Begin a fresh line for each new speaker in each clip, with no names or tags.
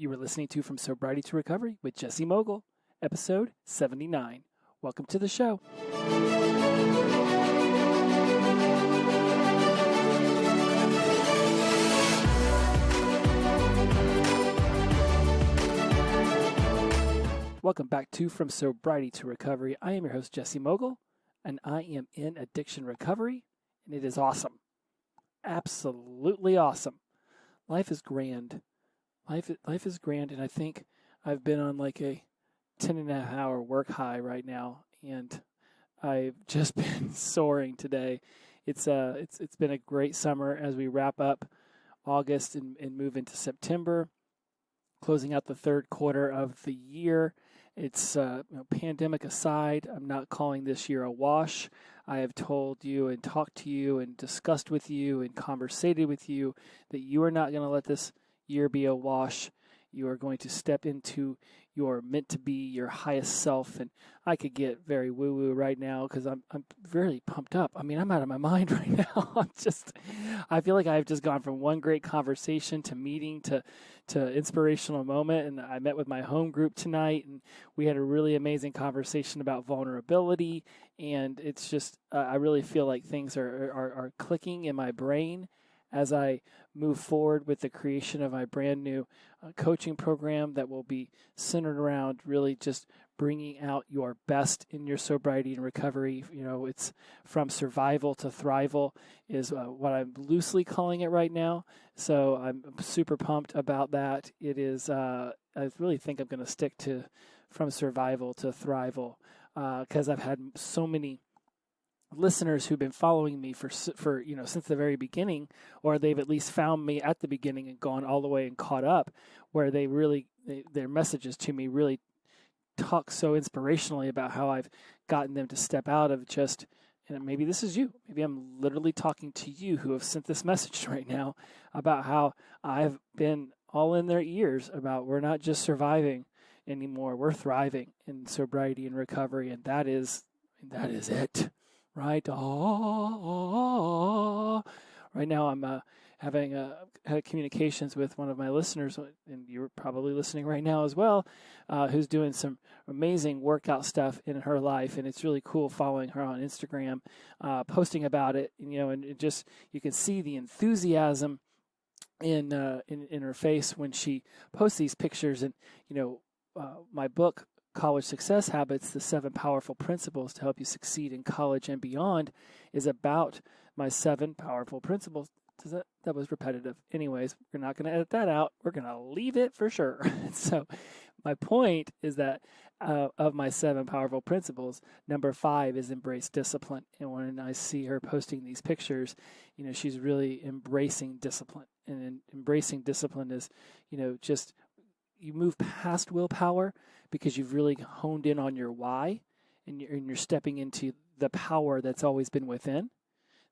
You were listening to From Sobriety to Recovery with Jesse Mogul, episode 79. Welcome to the show. Welcome back to From Sobriety to Recovery. I am your host, Jesse Mogul, and I am in addiction recovery, and it is awesome. Absolutely awesome. Life is grand. Life is grand, and I think I've been on like a 10.5-hour work high right now, and I've just been soaring today. It's been a great summer as we wrap up August and move into September, closing out the third quarter of the year. It's pandemic aside, I'm not calling this year a wash. I have told you and talked to you and discussed with you and conversated with you that you are not going to let this year be a wash. You are going to step into your meant to be, your highest self. And I could get very woo-woo right now because I'm really pumped up. I mean, I'm out of my mind right now. I feel like I've just gone from one great conversation to meeting to inspirational moment. And I met with my home group tonight, and we had a really amazing conversation about vulnerability. And it's just, I really feel like things are clicking in my brain as I move forward with the creation of my brand new coaching program that will be centered around really just bringing out your best in your sobriety and recovery. You know, it's from survival to thrival is what I'm loosely calling it right now. So I'm super pumped about that. It is, I really think I'm going to stick to from survival to thrival because I've had so many listeners who've been following me for since the very beginning, or they've at least found me at the beginning and gone all the way and caught up, where their messages to me really talk so inspirationally about how I've gotten them to step out of just, and maybe this is you, maybe I'm literally talking to you who have sent this message right now about how I've been all in their ears about we're not just surviving anymore, we're thriving in sobriety and recovery, and that is it. Right. Right now I'm having had communications with one of my listeners, and you're probably listening right now as well, who's doing some amazing workout stuff in her life, and it's really cool following her on Instagram, posting about it, and it just, you can see the enthusiasm in her face when she posts these pictures, and my book, College Success Habits, the 7 Powerful Principles to Help You Succeed in College and Beyond, is about my 7 powerful principles. That was repetitive. Anyways, we're not going to edit that out. We're going to leave it for sure. So my point is that of my 7 powerful principles, number 5 is embrace discipline. And when I see her posting these pictures, she's really embracing discipline. And embracing discipline is, just you move past willpower because you've really honed in on your why, and you're stepping into the power that's always been within,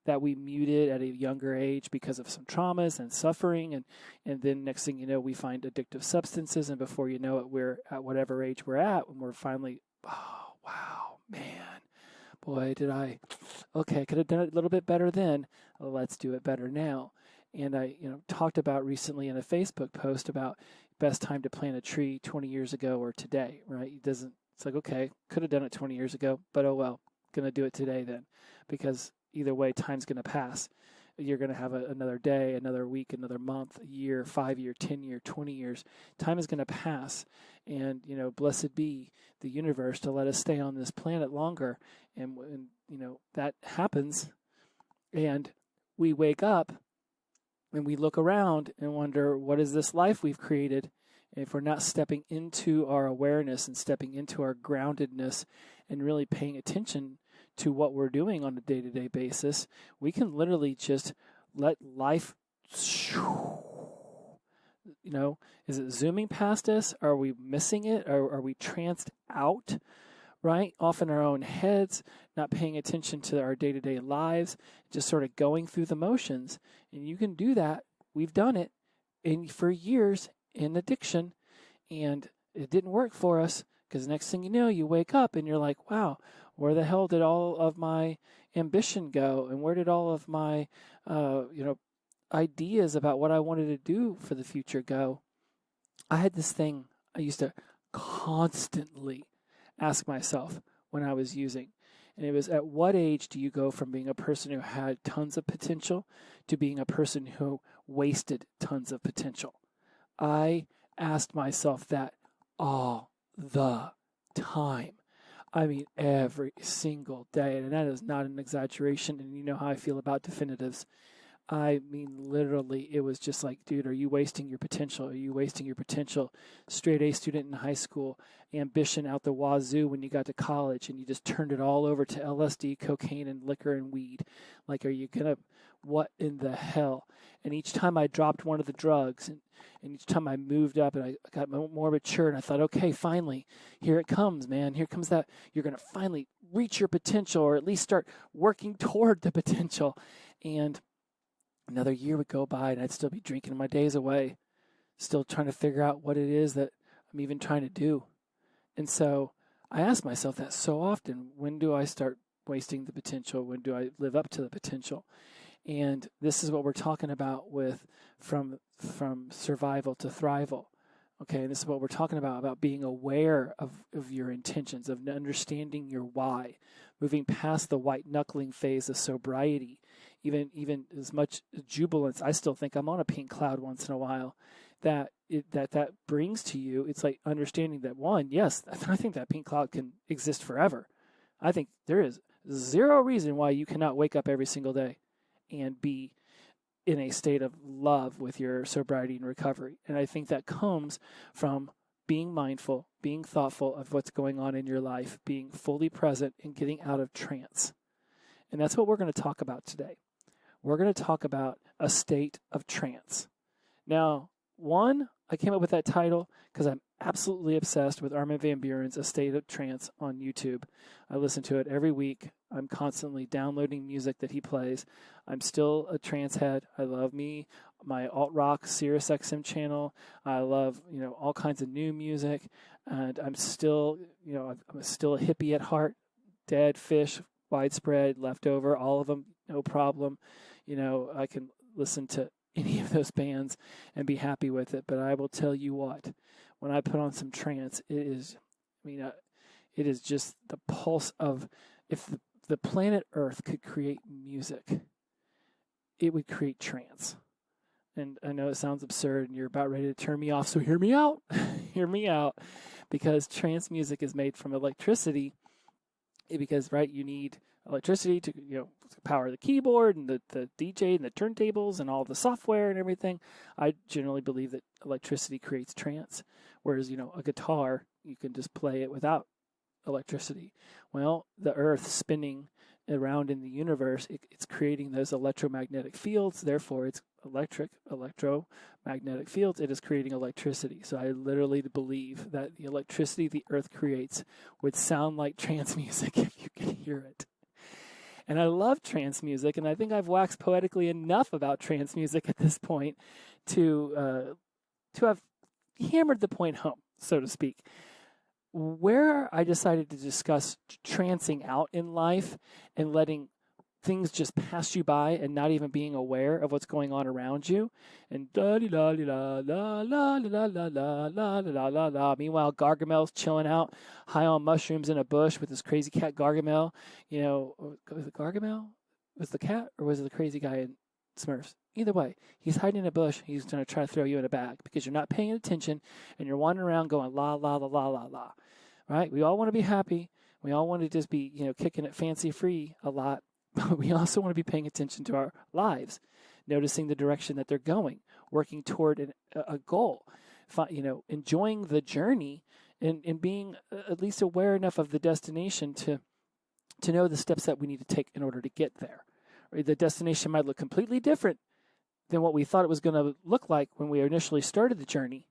that we muted at a younger age because of some traumas and suffering, and then next thing you know, we find addictive substances, and before you know it, we're at whatever age we're at when we're finally, oh, wow, man, boy, I could have done it a little bit better then. Let's do it better now. And I, talked about recently in a Facebook post about best time to plant a tree 20 years ago or today, right? It's like, okay, could have done it 20 years ago, but oh well, going to do it today then, because either way, time's going to pass. You're going to have another day, another week, another month, a year, 5 year, 10 year, 20 years. Time is going to pass, and, blessed be the universe to let us stay on this planet longer. And that happens, and we wake up, and we look around and wonder, what is this life we've created? And if we're not stepping into our awareness and stepping into our groundedness and really paying attention to what we're doing on a day-to-day basis, we can literally just let life, is it zooming past us? Are we missing it? Are we tranced out? Right? Off in our own heads, not paying attention to our day-to-day lives, just sort of going through the motions. And you can do that. We've done it for years in addiction, and it didn't work for us, because next thing you know, you wake up and you're like, wow, where the hell did all of my ambition go? And where did all of my, ideas about what I wanted to do for the future go? I had this thing I used to constantly ask myself when I was using. And it was, at what age do you go from being a person who had tons of potential to being a person who wasted tons of potential? I asked myself that all the time. I mean, every single day. And that is not an exaggeration. And you know how I feel about definitives. I mean, literally, it was just like, dude, are you wasting your potential? Are you wasting your potential? Straight A student in high school, ambition out the wazoo when you got to college, and you just turned it all over to LSD, cocaine, and liquor and weed. Like, are you gonna, what in the hell? And each time I dropped one of the drugs, and each time I moved up and I got more mature, and I thought, okay, finally, here it comes, man. Here comes that. You're gonna finally reach your potential, or at least start working toward the potential. And another year would go by and I'd still be drinking my days away, still trying to figure out what it is that I'm even trying to do. And so I ask myself that so often. When do I start wasting the potential? When do I live up to the potential? And this is what we're talking about with from survival to thrival. Okay, and this is what we're talking about being aware of your intentions, of understanding your why, moving past the white knuckling phase of sobriety. Even as much jubilance, I still think I'm on a pink cloud once in a while. That brings to you, it's like understanding that, one, yes, I think that pink cloud can exist forever. I think there is zero reason why you cannot wake up every single day and be in a state of love with your sobriety and recovery. And I think that comes from being mindful, being thoughtful of what's going on in your life, being fully present, and getting out of trance. And that's what we're going to talk about today. We're going to talk about a state of trance. Now, one, I came up with that title because I'm absolutely obsessed with Armin van Buuren's A State of Trance on YouTube. I listen to it every week. I'm constantly downloading music that he plays. I'm still a trance head. I love my alt rock Sirius XM channel. I love, all kinds of new music, and I'm still, I'm still a hippie at heart. Dead Fish, Widespread, Leftover, all of them, no problem. I can listen to any of those bands and be happy with it. But I will tell you what, when I put on some trance, it is just the pulse of, if the planet Earth could create music, it would create trance. And I know it sounds absurd and you're about ready to turn me off, so hear me out. Hear me out. Because trance music is made from electricity. Because, right, you need electricity to power the keyboard and the DJ and the turntables and all the software and everything. I generally believe that electricity creates trance, whereas a guitar, you can just play it without electricity. Well, the Earth spinning around in the universe, it's creating those electromagnetic fields. Therefore, it's electromagnetic fields. It is creating electricity. So I literally believe that the electricity the Earth creates would sound like trance music if you could hear it. And I love trance music, and I think I've waxed poetically enough about trance music at this point to have hammered the point home, so to speak. Where I decided to discuss trancing out in life and letting things just pass you by and not even being aware of what's going on around you, and da da da da la la la la la la la la. Meanwhile, Gargamel's chilling out, high on mushrooms in a bush with this crazy cat Gargamel. Was it Gargamel? Was the cat, or was it the crazy guy in Smurfs? Either way, he's hiding in a bush. He's going to try to throw you in a bag because you're not paying attention and you're wandering around going la la la la la la. Right? We all want to be happy. We all want to just be, kicking it fancy free a lot. But we also want to be paying attention to our lives, noticing the direction that they're going, working toward a goal, enjoying the journey and being at least aware enough of the destination to know the steps that we need to take in order to get there. Or the destination might look completely different than what we thought it was going to look like when we initially started the journey.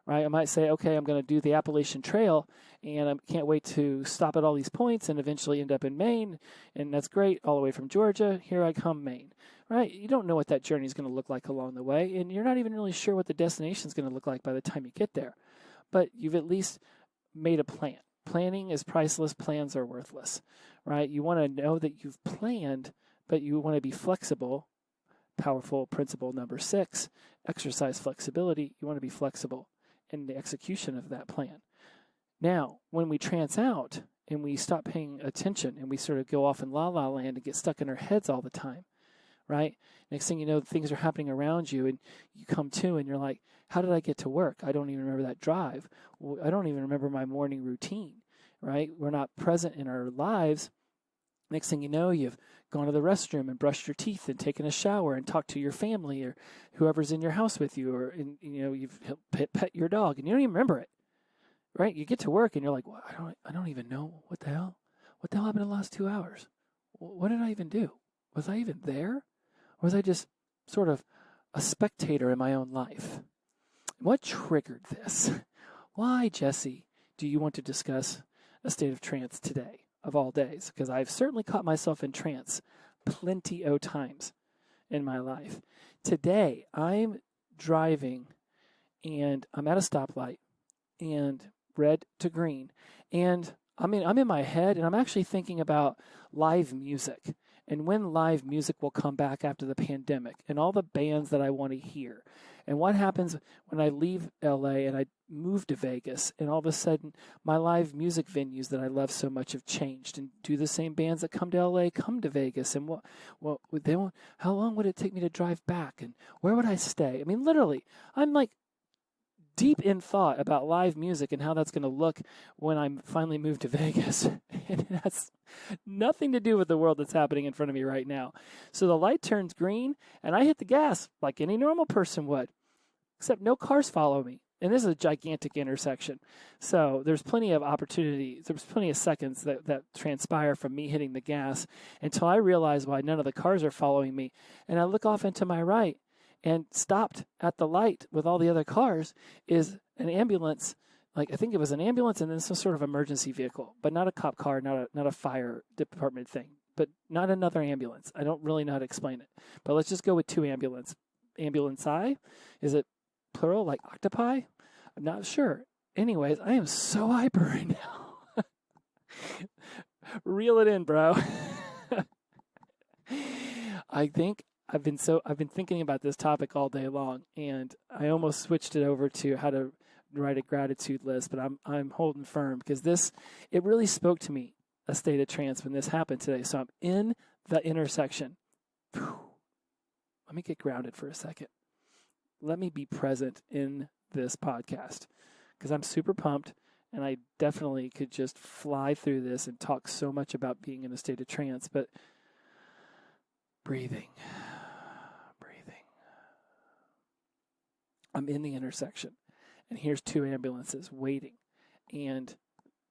Right? I might say, okay, I'm going to do the Appalachian Trail, and I can't wait to stop at all these points and eventually end up in Maine, and that's great, all the way from Georgia. Here I come, Maine. Right? You don't know what that journey is going to look like along the way, and you're not even really sure what the destination is going to look like by the time you get there. But you've at least made a plan. Planning is priceless. Plans are worthless. Right? You want to know that you've planned, but you want to be flexible. Powerful principle number 6, exercise flexibility. You want to be flexible. and the execution of that plan. Now, when we trance out and we stop paying attention and we sort of go off in la-la land and get stuck in our heads all the time, right? Next thing you know, things are happening around you and you come to and you're like, how did I get to work? I don't even remember that drive. I don't even remember my morning routine, right? We're not present in our lives. Next thing you know, you've gone to the restroom and brushed your teeth and taken a shower and talked to your family or whoever's in your house with you, or you've pet your dog and you don't even remember it, right? You get to work and you're like, well, I don't even know what the hell happened in the last 2 hours. What did I even do? Was I even there? Or was I just sort of a spectator in my own life? What triggered this? Why, Jesse, do you want to discuss a state of trance today, of all days? Because I've certainly caught myself in trance plenty of times in my life. Today, I'm driving, and I'm at a stoplight, and red to green, and I'm in my head, and I'm actually thinking about live music, and when live music will come back after the pandemic, and all the bands that I want to hear. And what happens when I leave LA and I move to Vegas, and all of a sudden my live music venues that I love so much have changed, and do the same bands that come to LA come to Vegas, and how long would it take me to drive back, and where would I stay? I mean, literally, I'm like deep in thought about live music and how that's going to look when I finally move to Vegas. And that's nothing to do with the world that's happening in front of me right now. So the light turns green, and I hit the gas like any normal person would, except no cars follow me. And this is a gigantic intersection. So there's plenty of opportunity. There's plenty of seconds that transpire from me hitting the gas until I realize why none of the cars are following me. And I look off into my right, and stopped at the light with all the other cars is an ambulance. Like, I think it was an ambulance and then some sort of emergency vehicle, but not a cop car, not a fire department thing, but not another ambulance. I don't really know how to explain it, but let's just go with two ambulance. Ambulance-I? Is it plural, like octopi? I'm not sure. Anyways, I am so hyper right now. Reel it in, bro. I think I've been thinking about this topic all day long, and I almost switched it over to how to write a gratitude list, but I'm holding firm because it really spoke to me, a state of trance, when this happened today. So I'm in the intersection. Whew. Let me get grounded for a second. Let me be present in this podcast because I'm super pumped, and I definitely could just fly through this and talk so much about being in a state of trance, but breathing. I'm in the intersection, and here's two ambulances waiting, and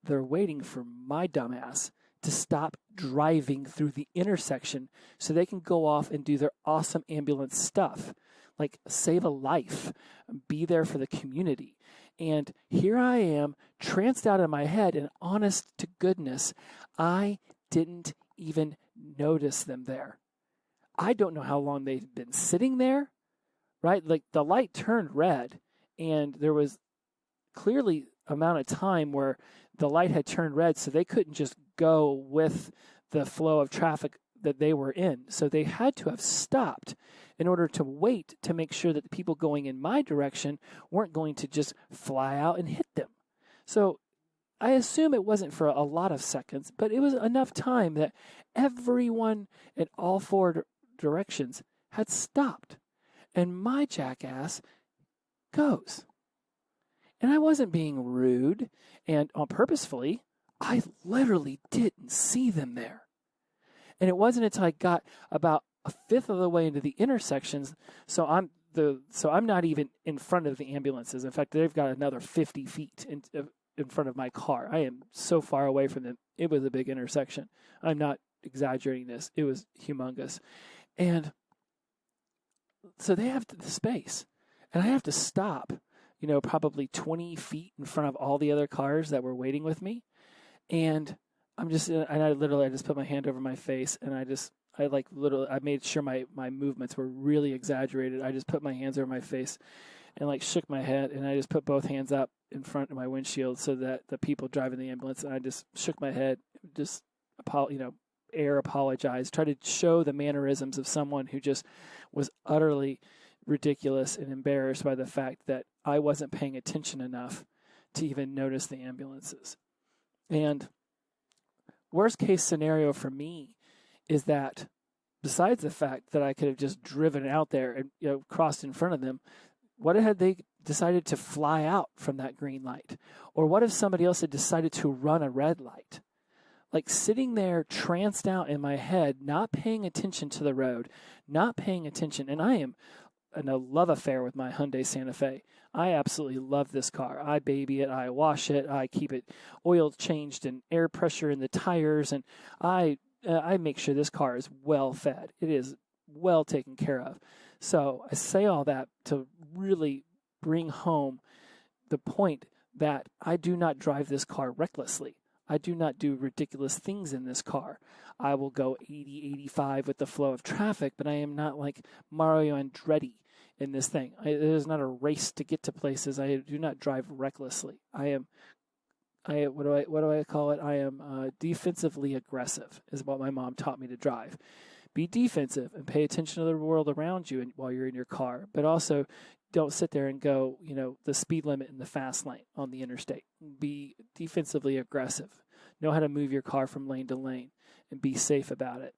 they're waiting for my dumbass to stop driving through the intersection so they can go off and do their awesome ambulance stuff, like save a life, be there for the community. And here I am, tranced out in my head, and honest to goodness, I didn't even notice them there. I don't know how long they've been sitting there. Right? Like the light turned red, and there was clearly amount of time where the light had turned red, so they couldn't just go with the flow of traffic that they were in. So they had to have stopped in order to wait to make sure that the people going in my direction weren't going to just fly out and hit them. So I assume it wasn't for a lot of seconds, but it was enough time that everyone in all four directions had stopped. And my jackass goes. And I wasn't being rude and purposefully. I literally didn't see them there. And it wasn't until I got about a fifth of the way into the intersections, so I'm not even in front of the ambulances. In fact, they've got another 50 feet in front of my car. I am so far away from them. It was a big intersection. I'm not exaggerating this. It was humongous. And so they have the space, and I have to stop, probably 20 feet in front of all the other cars that were waiting with me. And I just put my hand over my face, and I made sure my movements were really exaggerated. I just put my hands over my face and shook my head, and I just put both hands up in front of my windshield so that the people driving the ambulance, and I just shook my head, just apologize, try to show the mannerisms of someone who just was utterly ridiculous and embarrassed by the fact that I wasn't paying attention enough to even notice the ambulances. And worst case scenario for me is that besides the fact that I could have just driven out there and crossed in front of them, what had they decided to fly out from that green light? Or what if somebody else had decided to run a red light? Like sitting there tranced out in my head, not paying attention to the road, not paying attention. And I am in a love affair with my Hyundai Santa Fe. I absolutely love this car. I baby it, I wash it, I keep it oil changed and air pressure in the tires, and I make sure this car is well fed. It is well taken care of. So I say all that to really bring home the point that I do not drive this car recklessly. I do not do ridiculous things in this car. I will go 80, 85 with the flow of traffic, but I am not like Mario Andretti in this thing. It is not a race to get to places. I do not drive recklessly. What do I call it? I am defensively aggressive is what my mom taught me to drive. Be defensive and pay attention to the world around you while you're in your car, but also don't sit there and go, the speed limit in the fast lane on the interstate. Be defensively aggressive. Know how to move your car from lane to lane and be safe about it.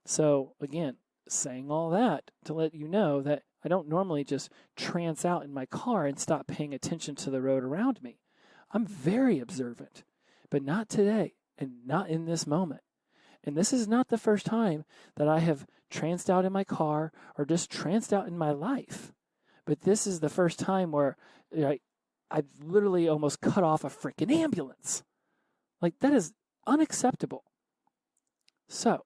So again, saying all that to let you know that I don't normally just trance out in my car and stop paying attention to the road around me. I'm very observant, but not today and not in this moment. And this is not the first time that I have tranced out in my car or just tranced out in my life. But this is the first time where I've literally almost cut off a freaking ambulance. Like, that is unacceptable. So,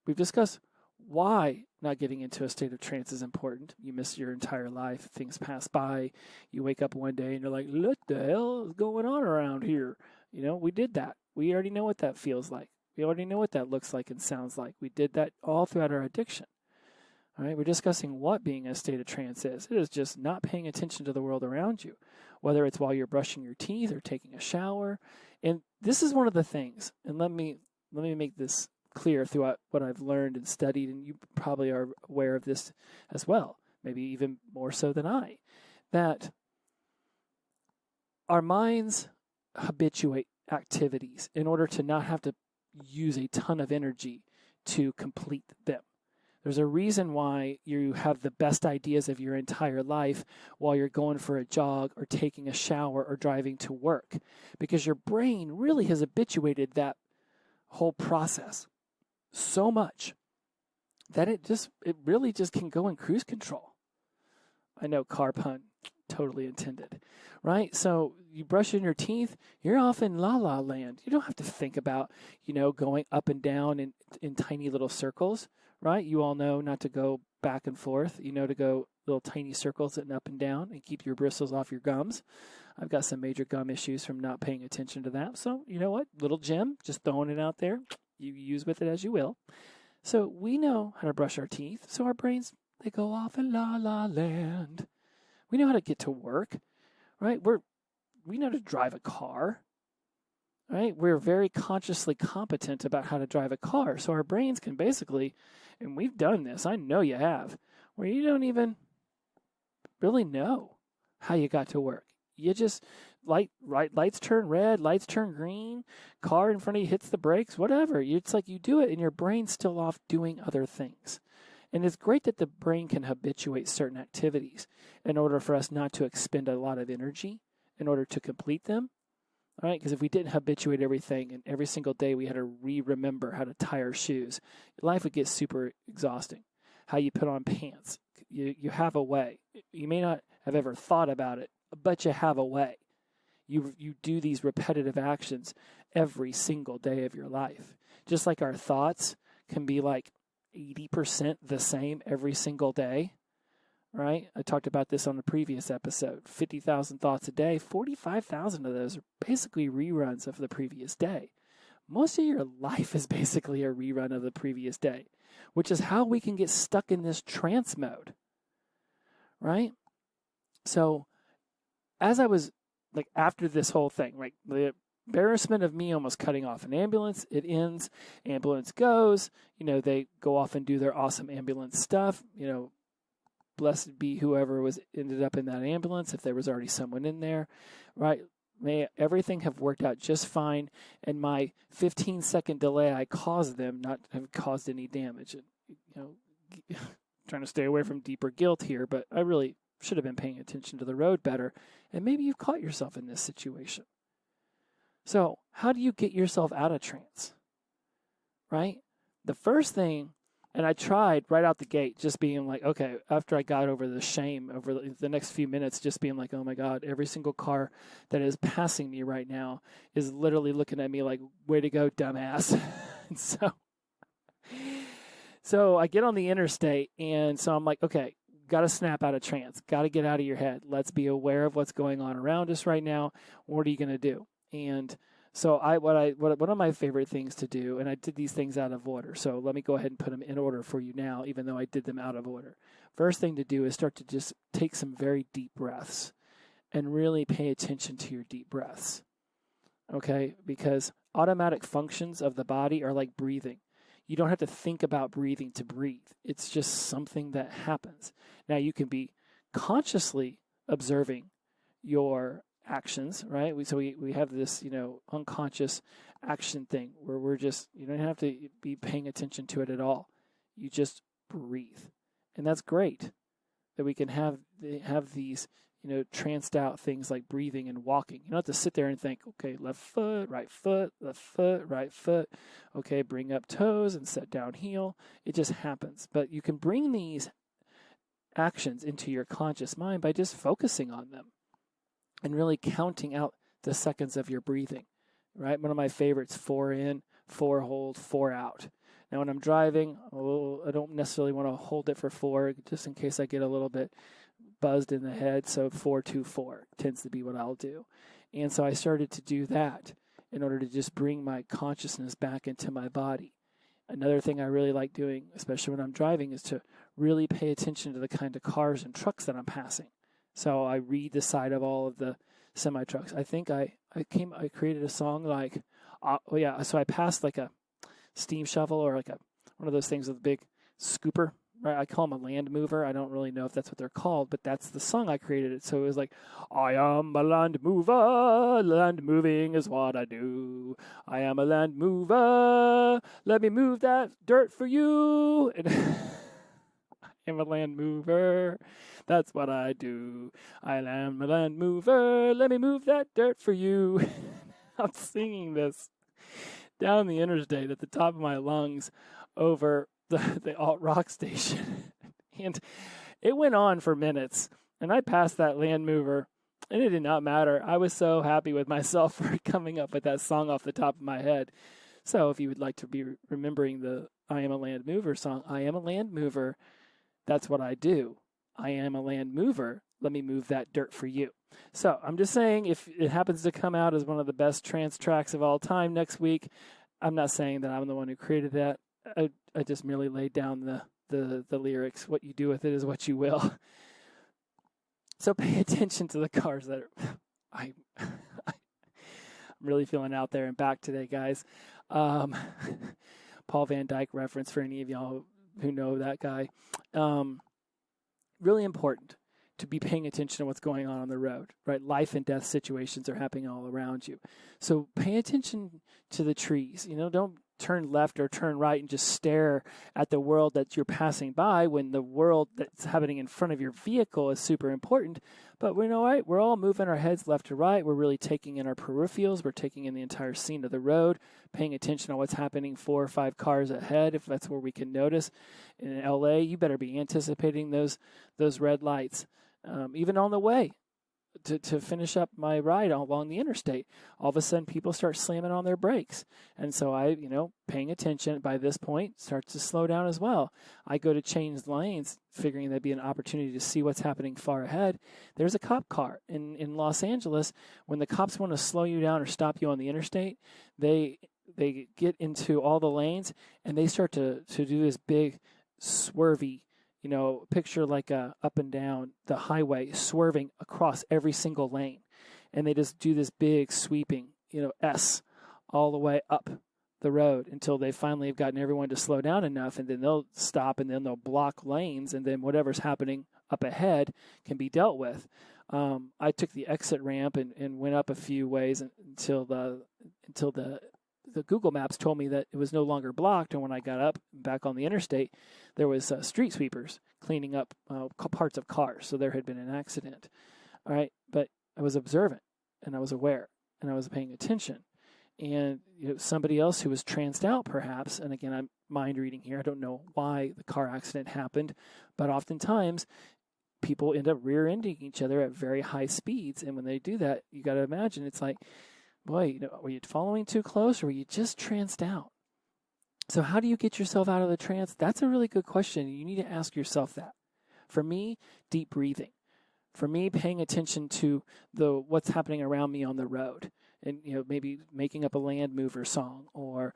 we've discussed why not getting into a state of trance is important. You miss your entire life. Things pass by. You wake up one day and you're like, what the hell is going on around here? We did that. We already know what that feels like. We already know what that looks like and sounds like. We did that all throughout our addiction. All right, we're discussing what being a state of trance is. It is just not paying attention to the world around you, whether it's while you're brushing your teeth or taking a shower. And this is one of the things, and let me make this clear throughout what I've learned and studied, and you probably are aware of this as well, maybe even more so than I, that our minds habituate activities in order to not have to use a ton of energy to complete them. There's a reason why you have the best ideas of your entire life while you're going for a jog or taking a shower or driving to work, because your brain really has habituated that whole process so much that it really just can go in cruise control. I know, car pun, totally intended, right? So you brush in your teeth, you're off in la la land. You don't have to think about, going up and down in tiny little circles, right? You all know not to go back and forth, to go little tiny circles and up and down and keep your bristles off your gums. I've got some major gum issues from not paying attention to that. So you know what? Little gem, just throwing it out there. You use with it as you will. So we know how to brush our teeth. So our brains, they go off in la la land. We know how to get to work, right? We know to drive a car, right? We're very consciously competent about how to drive a car. So our brains can basically, and we've done this, I know you have, where you don't even really know how you got to work. You just, lights turn red, lights turn green, car in front of you hits the brakes, whatever. It's like you do it and your brain's still off doing other things. And it's great that the brain can habituate certain activities in order for us not to expend a lot of energy in order to complete them. All right, because if we didn't habituate everything and every single day we had to remember how to tie our shoes, life would get super exhausting. How you put on pants. You have a way. You may not have ever thought about it, but you have a way. You do these repetitive actions every single day of your life. Just like our thoughts can be like 80% the same every single day, right? I talked about this on the previous episode. 50,000 thoughts a day, 45,000 of those are basically reruns of the previous day. Most of your life is basically a rerun of the previous day, which is how we can get stuck in this trance mode, right? So as I was after this whole thing, right, the embarrassment of me almost cutting off an ambulance, it ends, ambulance goes, they go off and do their awesome ambulance stuff, blessed be whoever was ended up in that ambulance, if there was already someone in there, right? May everything have worked out just fine, and my 15-second delay I caused them not have caused any damage. And, trying to stay away from deeper guilt here, but I really should have been paying attention to the road better, and maybe you've caught yourself in this situation. So how do you get yourself out of trance, right? The first thing, and I tried right out the gate, just being like, okay, after I got over the shame over the next few minutes, just being like, oh my God, every single car that is passing me right now is literally looking at me like, way to go, dumbass. And so I get on the interstate, and so I'm like, okay, got to snap out of trance, got to get out of your head. Let's be aware of what's going on around us right now. What are you going to do? And so one of my favorite things to do, and I did these things out of order. So let me go ahead and put them in order for you now, even though I did them out of order. First thing to do is start to just take some very deep breaths and really pay attention to your deep breaths. Okay? Because automatic functions of the body are like breathing. You don't have to think about breathing to breathe. It's just something that happens. Now, you can be consciously observing your actions, right? So we have this, unconscious action thing where we're just, you don't have to be paying attention to it at all. You just breathe. And that's great that we can have these, tranced out things like breathing and walking. You don't have to sit there and think, okay, left foot, right foot, left foot, right foot. Okay, bring up toes and set down heel. It just happens. But you can bring these actions into your conscious mind by just focusing on them and really counting out the seconds of your breathing, right? One of my favorites, 4 in, 4 hold, 4 out. Now, when I'm driving, I don't necessarily want to hold it for 4, just in case I get a little bit buzzed in the head. So 4-2-4 tends to be what I'll do. And so I started to do that in order to just bring my consciousness back into my body. Another thing I really like doing, especially when I'm driving, is to really pay attention to the kind of cars and trucks that I'm passing. So I read the side of all of the semi-trucks. I think I created a song like, so I passed like a steam shovel or like one of those things with a big scooper, right? I call them a land mover. I don't really know if that's what they're called, but that's the song I created it. So it was like, I am a land mover, land moving is what I do. I am a land mover, let me move that dirt for you. And I am a land mover, that's what I do. I am a land mover, let me move that dirt for you. I'm singing this down the interstate at the top of my lungs over the alt-rock station. And it went on for minutes. And I passed that land mover, and it did not matter. I was so happy with myself for coming up with that song off the top of my head. So if you would like to be remembering the I Am a Land Mover song, I am a land mover, that's what I do. I am a land mover, let me move that dirt for you. So I'm just saying, if it happens to come out as one of the best trance tracks of all time next week, I'm not saying that I'm the one who created that. I just merely laid down the lyrics. What you do with it is what you will. So pay attention to the cars that I'm really feeling out there and back today, guys. Paul Van Dyke reference for any of y'all who know that guy. Really important to be paying attention to what's going on the road, right? Life and death situations are happening all around you. So pay attention to the trees. Don't turn left or turn right and just stare at the world that you're passing by when the world that's happening in front of your vehicle is super important. But we're all moving our heads left to right. We're really taking in our peripherals. We're taking in the entire scene of the road, paying attention to what's happening 4 or 5 cars ahead, if that's where we can notice. In LA, you better be anticipating those red lights. Even on the way to finish up my ride along the interstate, all of a sudden people start slamming on their brakes. And so I, paying attention by this point, starts to slow down as well. I go to change lanes, figuring that'd be an opportunity to see what's happening far ahead. There's a cop car in Los Angeles. When the cops want to slow you down or stop you on the interstate, they get into all the lanes and they start to do this big swervy, picture like a up and down the highway, swerving across every single lane. And they just do this big sweeping, S all the way up the road until they finally have gotten everyone to slow down enough, and then they'll stop and then they'll block lanes, and then whatever's happening up ahead can be dealt with. I took the exit ramp and went up a few ways until the Google Maps told me that it was no longer blocked. And when I got up back on the interstate, there was street sweepers cleaning up parts of cars. So there had been an accident. All right, but I was observant and I was aware and I was paying attention. And somebody else who was tranced out, perhaps, and again, I'm mind reading here. I don't know why the car accident happened, but oftentimes people end up rear-ending each other at very high speeds. And when they do that, you got to imagine it's like, boy, were you following too close or were you just tranced out? So how do you get yourself out of the trance? That's a really good question. You need to ask yourself that. For me, deep breathing. For me, paying attention to what's happening around me on the road. And maybe making up a land mover song, or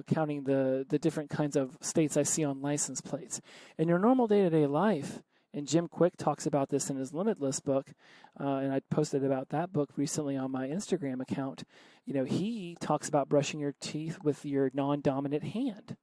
counting the different kinds of states I see on license plates. In your normal day-to-day life, and Jim Quick talks about this in his Limitless book, and I posted about that book recently on my Instagram account. He talks about brushing your teeth with your non-dominant hand,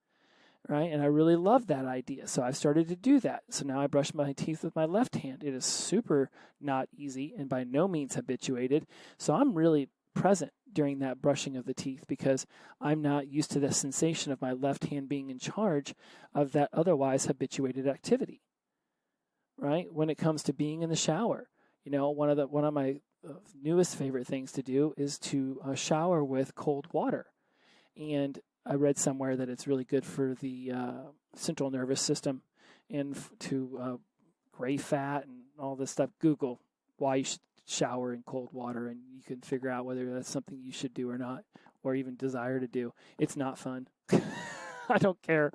right? And I really love that idea. So I've started to do that. So now I brush my teeth with my left hand. It is super not easy and by no means habituated. So I'm really present during that brushing of the teeth because I'm not used to the sensation of my left hand being in charge of that otherwise habituated activity. Right? When it comes to being in the shower, one of my newest favorite things to do is to shower with cold water. And I read somewhere that it's really good for the central nervous system and to gray fat and all this stuff. Google why you should shower in cold water, and you can figure out whether that's something you should do or not, or even desire to do. It's not fun. I don't care.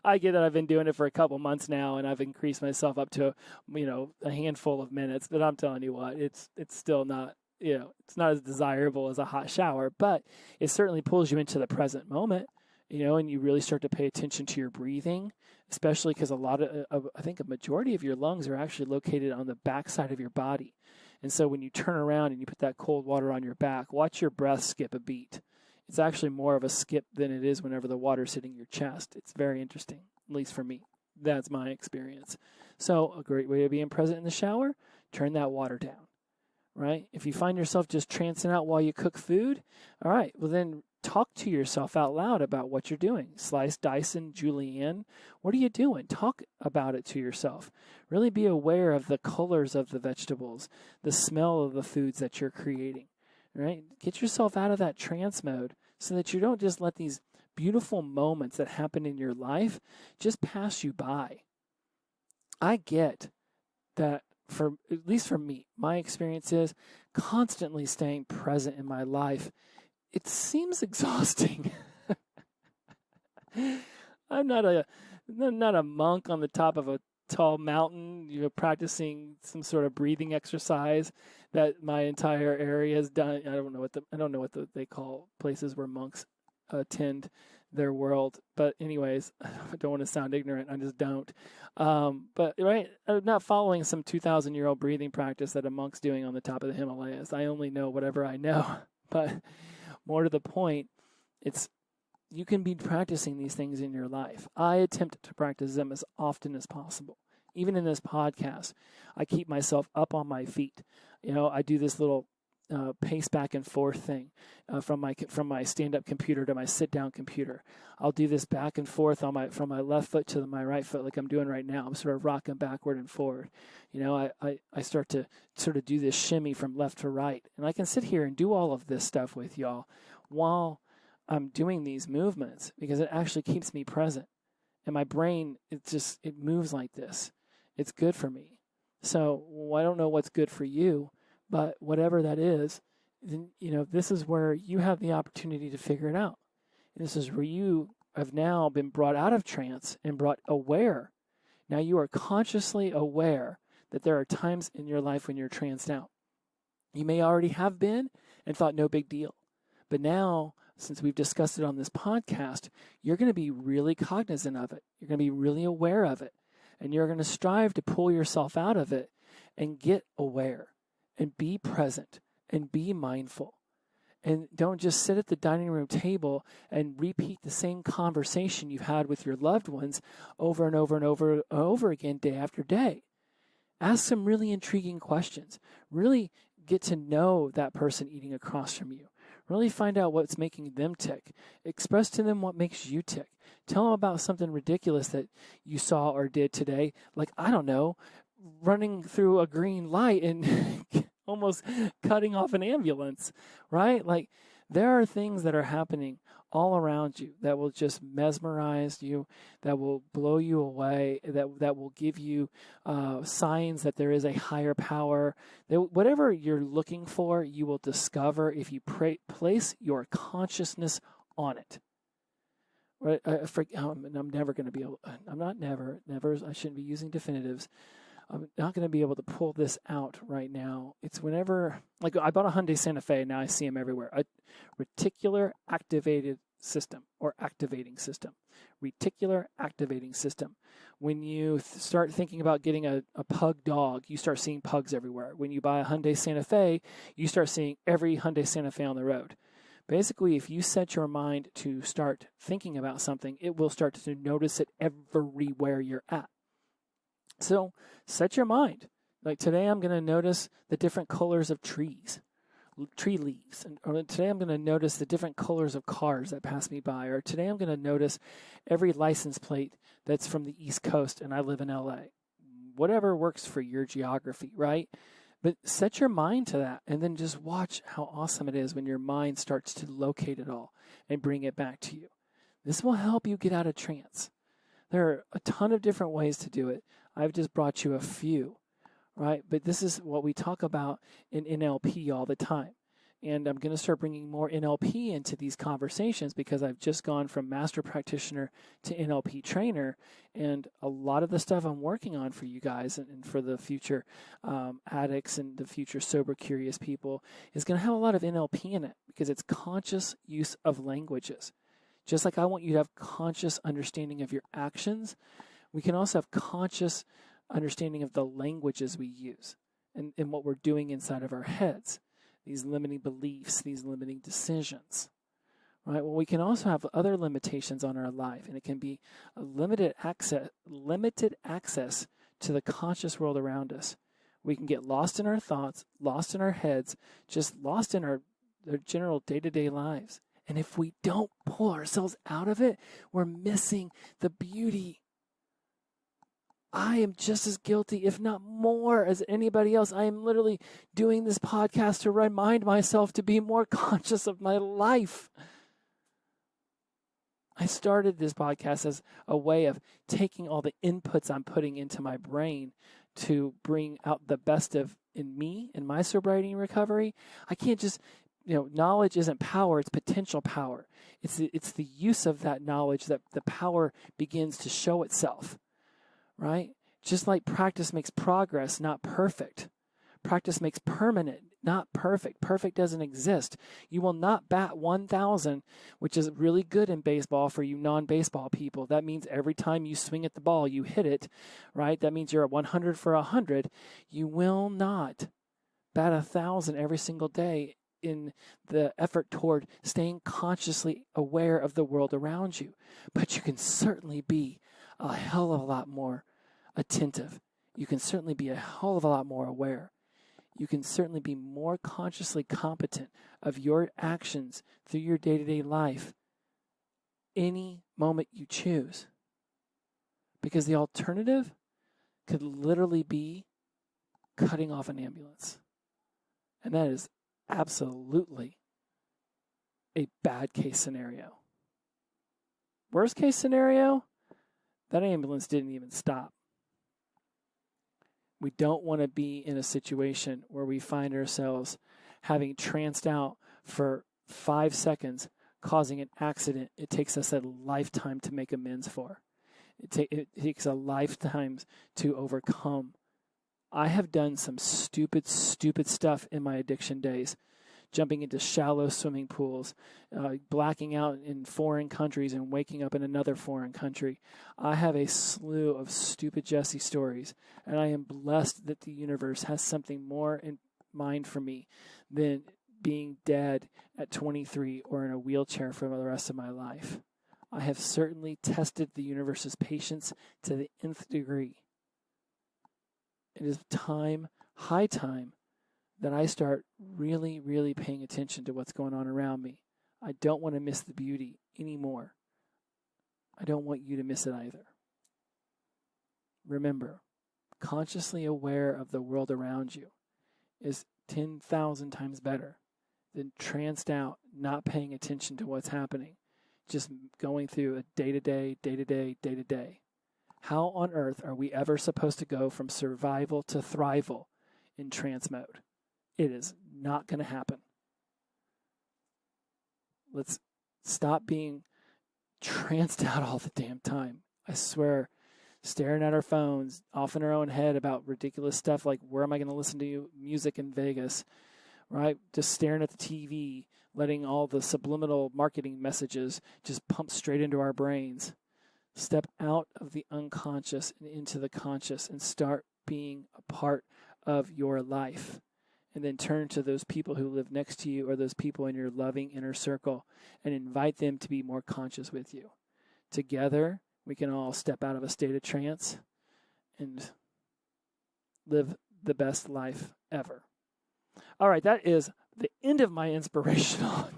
I get that I've been doing it for a couple months now, and I've increased myself up to, a handful of minutes. But I'm telling you what, it's still not, it's not as desirable as a hot shower, but it certainly pulls you into the present moment, and you really start to pay attention to your breathing, especially because I think a majority of your lungs are actually located on the backside of your body. And so when you turn around and you put that cold water on your back, watch your breath skip a beat. It's actually more of a skip than it is whenever the water's hitting your chest. It's very interesting, at least for me. That's my experience. So a great way of being present in the shower, turn that water down, right? If you find yourself just trancing out while you cook food, all right, well then talk to yourself out loud about what you're doing. Slice, Dyson, Julianne, what are you doing? Talk about it to yourself. Really be aware of the colors of the vegetables, the smell of the foods that you're creating, right? Get yourself out of that trance mode so that you don't just let these beautiful moments that happen in your life just pass you by. I get that at least for me, my experience is constantly staying present in my life. It seems exhausting. I'm not a monk on the top of a tall mountain, practicing some sort of breathing exercise that my entire area has done. I don't know what they call places where monks attend their world. But anyways, I don't want to sound ignorant. I just don't. But right, I'm not following some 2,000-year-old breathing practice that a monk's doing on the top of the Himalayas. I only know whatever I know. But more to the point, you can be practicing these things in your life. I attempt to practice them as often as possible. Even in this podcast, I keep myself up on my feet. I do this little pace back and forth thing from my stand-up computer to my sit-down computer. I'll do this back and forth from my left foot to my right foot, like I'm doing right now. I'm sort of rocking backward and forward. I start to sort of do this shimmy from left to right, and I can sit here and do all of this stuff with y'all while I'm doing these movements because it actually keeps me present, and my brain it moves like this. It's good for me. So I don't know what's good for you. But whatever that is, then, this is where you have the opportunity to figure it out. And this is where you have now been brought out of trance and brought aware. Now you are consciously aware that there are times in your life when you're tranced out. You may already have been and thought no big deal. But now, since we've discussed it on this podcast, you're going to be really cognizant of it. You're going to be really aware of it. And you're going to strive to pull yourself out of it and get aware. And be present and be mindful. And don't just sit at the dining room table and repeat the same conversation you've had with your loved ones over and over and over and over again, day after day. Ask some really intriguing questions. Really get to know that person eating across from you. Really find out what's making them tick. Express to them what makes you tick. Tell them about something ridiculous that you saw or did today. Like, I don't know, running through a green light and almost cutting off an ambulance, right? Like, there are things that are happening all around you that will just mesmerize you, that will blow you away, that will give you signs that there is a higher power. That whatever you're looking for, you will discover if you place your consciousness on it. Right? I'm never going to be able. I'm not never. I shouldn't be using definitives. I'm not going to be able to pull this out right now. It's whenever, like, I bought a Hyundai Santa Fe. Now I see them everywhere. A reticular activated system or activating system. Reticular activating system. When you start thinking about getting a pug dog, you start seeing pugs everywhere. When you buy a Hyundai Santa Fe, you start seeing every Hyundai Santa Fe on the road. Basically, if you set your mind to start thinking about something, it will start to notice it everywhere you're at. So set your mind. Like, today I'm going to notice the different colors of tree leaves. Or today I'm going to notice the different colors of cars that pass me by. Or today I'm going to notice every license plate that's from the East Coast and I live in LA. Whatever works for your geography, right? But set your mind to that and then just watch how awesome it is when your mind starts to locate it all and bring it back to you. This will help you get out of trance. There are a ton of different ways to do it. I've just brought you a few, right? But this is what we talk about in NLP all the time. And I'm going to start bringing more NLP into these conversations because I've just gone from master practitioner to NLP trainer. And a lot of the stuff I'm working on for you guys and for the future addicts and the future sober curious people is going to have a lot of NLP in it because it's conscious use of languages. Just like I want you to have conscious understanding of your actions, we can also have conscious understanding of the languages we use and what we're doing inside of our heads, these limiting beliefs, these limiting decisions, right? Well, we can also have other limitations on our life, and it can be a limited access to the conscious world around us. We can get lost in our thoughts, lost in our heads, just lost in our general day-to-day lives. And if we don't pull ourselves out of it, we're missing the beauty. I am just as guilty, if not more, as anybody else. I am literally doing this podcast to remind myself to be more conscious of my life. I started this podcast as a way of taking all the inputs I'm putting into my brain to bring out the best of in me, in my sobriety and recovery. I can't just, knowledge isn't power, it's potential power. It's the use of that knowledge that the power begins to show itself. Right? Just like practice makes progress, not perfect. Practice makes permanent, not perfect. Perfect doesn't exist. You will not bat 1,000, which is really good in baseball for you non-baseball people. That means every time you swing at the ball, you hit it, right? That means you're at 100 for 100. You will not bat 1,000 every single day in the effort toward staying consciously aware of the world around you. But you can certainly be a hell of a lot more attentive. You can certainly be a hell of a lot more aware. You can certainly be more consciously competent of your actions through your day-to-day life any moment you choose. Because the alternative could literally be cutting off an ambulance. And that is absolutely a bad case scenario. Worst case scenario, that ambulance didn't even stop. We don't want to be in a situation where we find ourselves having tranced out for 5 seconds, causing an accident it takes us a lifetime to make amends for. It takes a lifetime to overcome. I have done some stupid stuff in my addiction days. Jumping into shallow swimming pools, blacking out in foreign countries and waking up in another foreign country. I have a slew of stupid Jesse stories, and I am blessed that the universe has something more in mind for me than being dead at 23 or in a wheelchair for the rest of my life. I have certainly tested the universe's patience to the nth degree. It is time, high time, that I start really, really paying attention to what's going on around me. I don't want to miss the beauty anymore. I don't want you to miss it either. Remember, consciously aware of the world around you is 10,000 times better than tranced out, not paying attention to what's happening, just going through a day-to-day, day-to-day, day-to-day. How on earth are we ever supposed to go from survival to thrival in trance mode? It is not going to happen. Let's stop being tranced out all the damn time. I swear, staring at our phones, off in our own head about ridiculous stuff like where am I going to listen to music in Vegas, right? Just staring at the TV, letting all the subliminal marketing messages just pump straight into our brains. Step out of the unconscious and into the conscious and start being a part of your life. And then turn to those people who live next to you or those people in your loving inner circle and invite them to be more conscious with you. Together, we can all step out of a state of trance and live the best life ever. All right, that is the end of my inspirational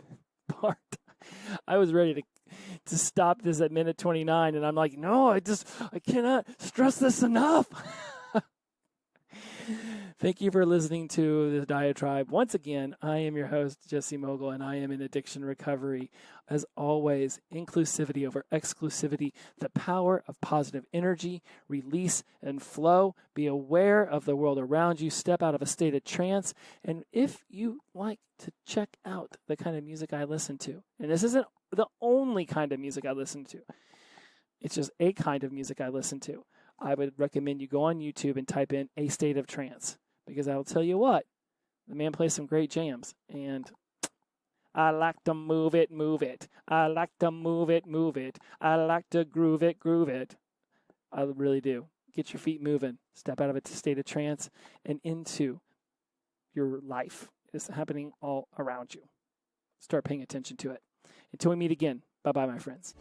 part. I was ready to stop this at minute 29, and I'm like, no, I cannot stress this enough. Thank you for listening to the diatribe. Once again, I am your host, Jesse Mogul, and I am in addiction recovery. As always, inclusivity over exclusivity, the power of positive energy, release, and flow. Be aware of the world around you. Step out of a state of trance. And if you like to check out the kind of music I listen to, and this isn't the only kind of music I listen to, it's just a kind of music I listen to, I would recommend you go on YouTube and type in A State of Trance, because I will tell you what, the man plays some great jams, and I like to move it, move it. I like to move it, move it. I like to groove it, groove it. I really do. Get your feet moving. Step out of a state of trance and into your life. It's happening all around you. Start paying attention to it. Until we meet again, bye-bye, my friends.